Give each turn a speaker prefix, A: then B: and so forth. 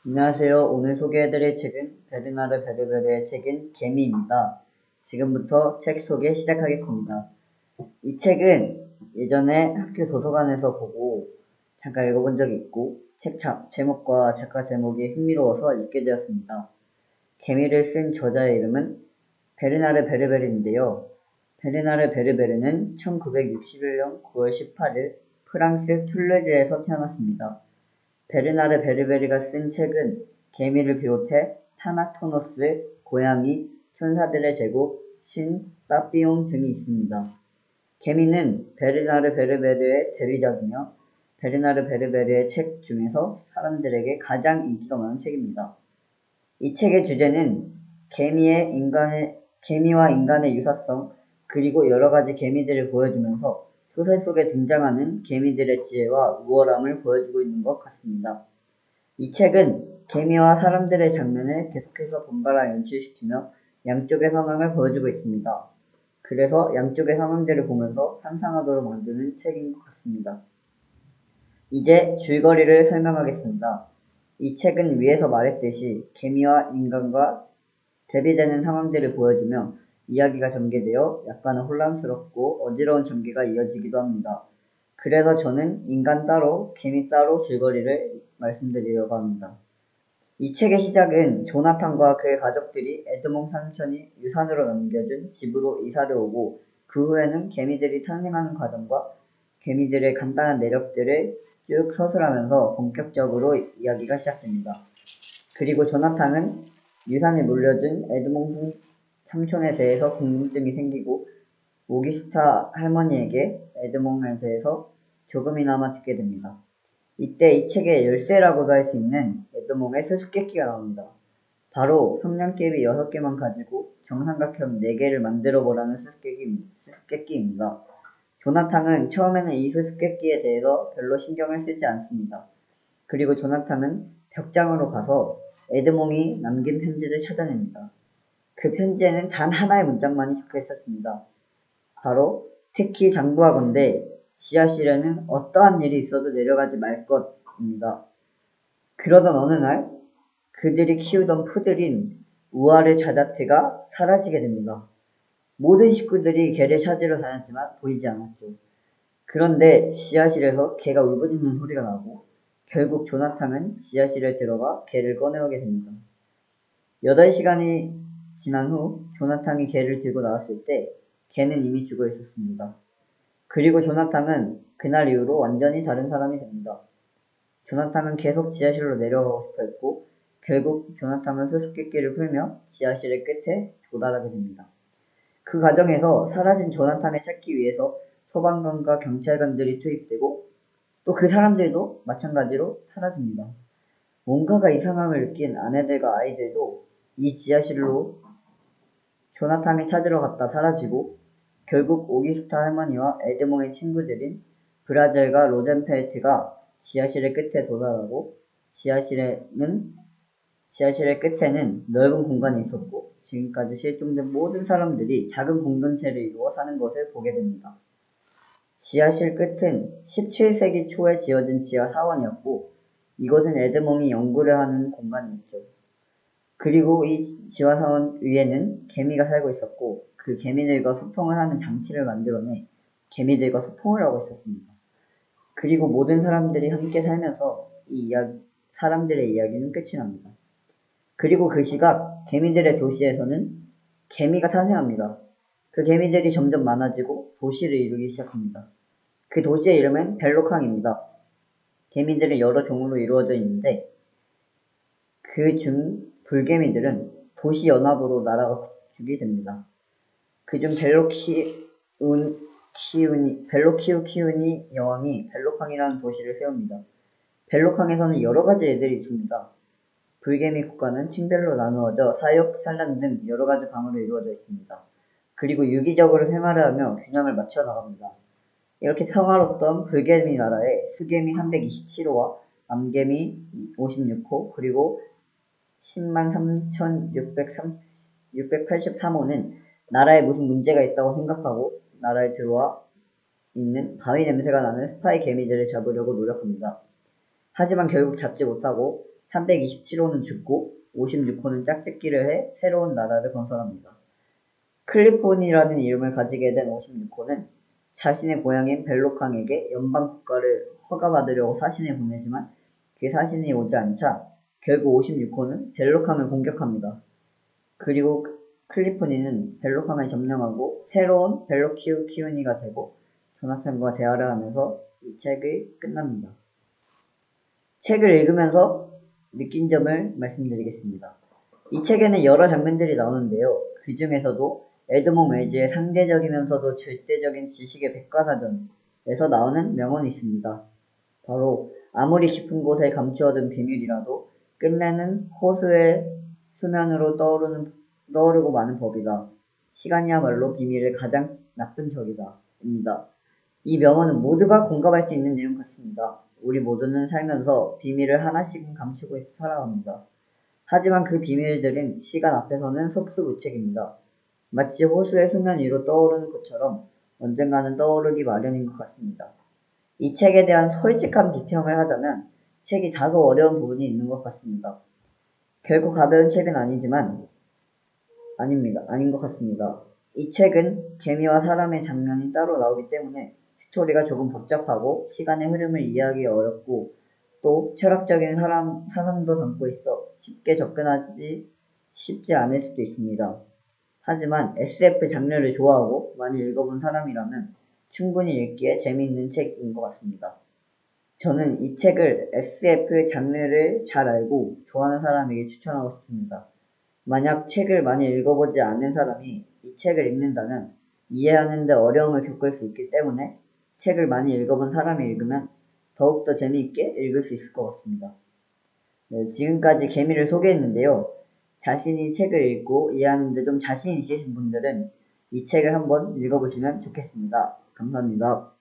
A: 안녕하세요. 오늘 소개해드릴 책은 베르나르 베르베르의 책인 개미입니다. 지금부터 책 소개 시작하겠습니다. 이 책은 예전에 학교 도서관에서 보고 잠깐 읽어본 적이 있고 제목과 작가 제목이 흥미로워서 읽게 되었습니다. 개미를 쓴 저자의 이름은 베르나르 베르베르인데요. 베르나르 베르베르는 1961년 9월 18일 프랑스 툴레즈에서 태어났습니다. 베르나르 베르베르가 쓴 책은 개미를 비롯해 타나토노스, 고양이, 천사들의 제국, 신, 빠삐용 등이 있습니다. 개미는 베르나르 베르베르의 데뷔작이며 베르나르 베르베르의 책 중에서 사람들에게 가장 인기가 많은 책입니다. 이 책의 주제는 개미와 인간의 유사성, 그리고 여러가지 개미들을 보여주면서 소설 속에 등장하는 개미들의 지혜와 우월함을 보여주고 있는 것 같습니다. 이 책은 개미와 사람들의 장면을 계속해서 번갈아 연출시키며 양쪽의 상황을 보여주고 있습니다. 그래서 양쪽의 상황들을 보면서 상상하도록 만드는 책인 것 같습니다. 이제 줄거리를 설명하겠습니다. 이 책은 위에서 말했듯이 개미와 인간과 대비되는 상황들을 보여주며 이야기가 전개되어 약간은 혼란스럽고 어지러운 전개가 이어지기도 합니다. 그래서 저는 인간 따로, 개미 따로 줄거리를 말씀드리려고 합니다. 이 책의 시작은 조나탄과 그의 가족들이 에드몽 삼촌이 유산으로 남겨준 집으로 이사를 오고 그 후에는 개미들이 탄생하는 과정과 개미들의 간단한 내력들을 쭉 서술하면서 본격적으로 이야기가 시작됩니다. 그리고 조나탄은 유산을 물려준 에드몽 삼촌에 대해서 궁금증이 생기고 오기스타 할머니에게 에드몽에 대해서 조금이나마 듣게 됩니다. 이때 이 책의 열쇠라고도 할 수 있는 에드몽의 수수께끼가 나옵니다. 바로 성냥개비 6개만 가지고 정삼각형 4개를 만들어 보라는 수수께끼입니다. 조나탄은 처음에는 이 수수께끼에 대해서 별로 신경을 쓰지 않습니다. 그리고 조나탄은 벽장으로 가서 에드몽이 남긴 편지를 찾아냅니다. 그 편지에는 단 하나의 문장만이 적혀 있었습니다. 바로 특히 장부하건대 지하실에는 어떠한 일이 있어도 내려가지 말 것입니다. 그러던 어느 날 그들이 키우던 푸들인 우아르 자자트가 사라지게 됩니다. 모든 식구들이 개를 찾으러 다녔지만 보이지 않았죠. 그런데 지하실에서 개가 울부짖는 소리가 나고 결국 조나탄은 지하실에 들어가 개를 꺼내오게 됩니다. 8시간이 지난 후 조나탄이 개를 들고 나왔을 때 개는 이미 죽어 있었습니다. 그리고 조나탄은 그날 이후로 완전히 다른 사람이 됩니다. 조나탄은 계속 지하실로 내려가고 싶어 했고 결국 조나탄은 수수께끼를 풀며 지하실의 끝에 도달하게 됩니다. 그 과정에서 사라진 조나탄을 찾기 위해서 소방관과 경찰관들이 투입되고 또 그 사람들도 마찬가지로 사라집니다. 뭔가가 이상함을 느낀 아내들과 아이들도 이 지하실로 조나탄을 찾으러 갔다 사라지고 결국 오기스타 할머니와 에드몽의 친구들인 브라젤과 로젠펠트가 지하실의 끝에 도달하고 지하실의 끝에는 넓은 공간이 있었고 지금까지 실종된 모든 사람들이 작은 공동체를 이루어 사는 것을 보게 됩니다. 지하실 끝은 17세기 초에 지어진 지하 사원이었고 이곳은 에드몽이 연구를 하는 공간이었죠. 그리고 이 지하사원 위에는 개미가 살고 있었고 그 개미들과 소통을 하는 장치를 만들어내 개미들과 소통을 하고 있었습니다. 그리고 모든 사람들이 함께 살면서 사람들의 이야기는 끝이 납니다. 그리고 그 시각 개미들의 도시에서는 개미가 탄생합니다. 그 개미들이 점점 많아지고 도시를 이루기 시작합니다. 그 도시의 이름은 벨로캉입니다. 개미들은 여러 종으로 이루어져 있는데 그 중 불개미들은 도시 연합으로 날아가게 됩니다. 그중 벨로키우 키우니 여왕이 벨로캉이라는 도시를 세웁니다. 벨로캉에서는 여러 가지 애들이 있습니다. 불개미 국가는 층별로 나누어져 사육, 산란 등 여러 가지 방으로 이루어져 있습니다. 그리고 유기적으로 생활을 하며 균형을 맞춰 나갑니다. 이렇게 평화롭던 불개미 나라에 수개미 327호와 암개미 56호 그리고 103,683호는 나라에 무슨 문제가 있다고 생각하고 나라에 들어와 있는 바위 냄새가 나는 스파이 개미들을 잡으려고 노력합니다. 하지만 결국 잡지 못하고 327호는 죽고 56호는 짝짓기를 해 새로운 나라를 건설합니다. 클리폰이라는 이름을 가지게 된 56호는 자신의 고향인 벨로캉에게 연방 국가를 허가받으려고 사신을 보내지만 그 사신이 오지 않자 결국 56호는 벨로캉을 공격합니다. 그리고 클리포니는 벨로캉을 점령하고 새로운 벨로키우키우니가 되고 조나탄과 대화를 하면서 이 책이 끝납니다. 책을 읽으면서 느낀 점을 말씀드리겠습니다. 이 책에는 여러 장면들이 나오는데요. 그 중에서도 에드몽 웨즈의 상대적이면서도 절대적인 지식의 백과사전에서 나오는 명언이 있습니다. 바로 아무리 깊은 곳에 감추어둔 비밀이라도 끝내는 호수의 수면으로 떠오르고 마는 법이다. 시간이야말로 비밀의 가장 나쁜 적이다. 입니다. 이 명언은 모두가 공감할 수 있는 내용 같습니다. 우리 모두는 살면서 비밀을 하나씩은 감추고 살아갑니다. 하지만 그 비밀들은 시간 앞에서는 속수무책입니다. 마치 호수의 수면 위로 떠오르는 것처럼 언젠가는 떠오르기 마련인 것 같습니다. 이 책에 대한 솔직한 비평을 하자면 책이 다소 어려운 부분이 있는 것 같습니다. 결코 가벼운 책은 아닌 것 같습니다. 이 책은 개미와 사람의 장면이 따로 나오기 때문에 스토리가 조금 복잡하고 시간의 흐름을 이해하기 어렵고 또 철학적인 사상도 담고 있어 쉽지 않을 수도 있습니다. 하지만 SF 장르를 좋아하고 많이 읽어본 사람이라면 충분히 읽기에 재미있는 책인 것 같습니다. 저는 이 책을 SF 장르를 잘 알고 좋아하는 사람에게 추천하고 싶습니다. 만약 책을 많이 읽어보지 않은 사람이 이 책을 읽는다면 이해하는 데 어려움을 겪을 수 있기 때문에 책을 많이 읽어본 사람이 읽으면 더욱더 재미있게 읽을 수 있을 것 같습니다. 네, 지금까지 개미를 소개했는데요. 자신이 책을 읽고 이해하는 데 좀 자신 있으신 분들은 이 책을 한번 읽어보시면 좋겠습니다. 감사합니다.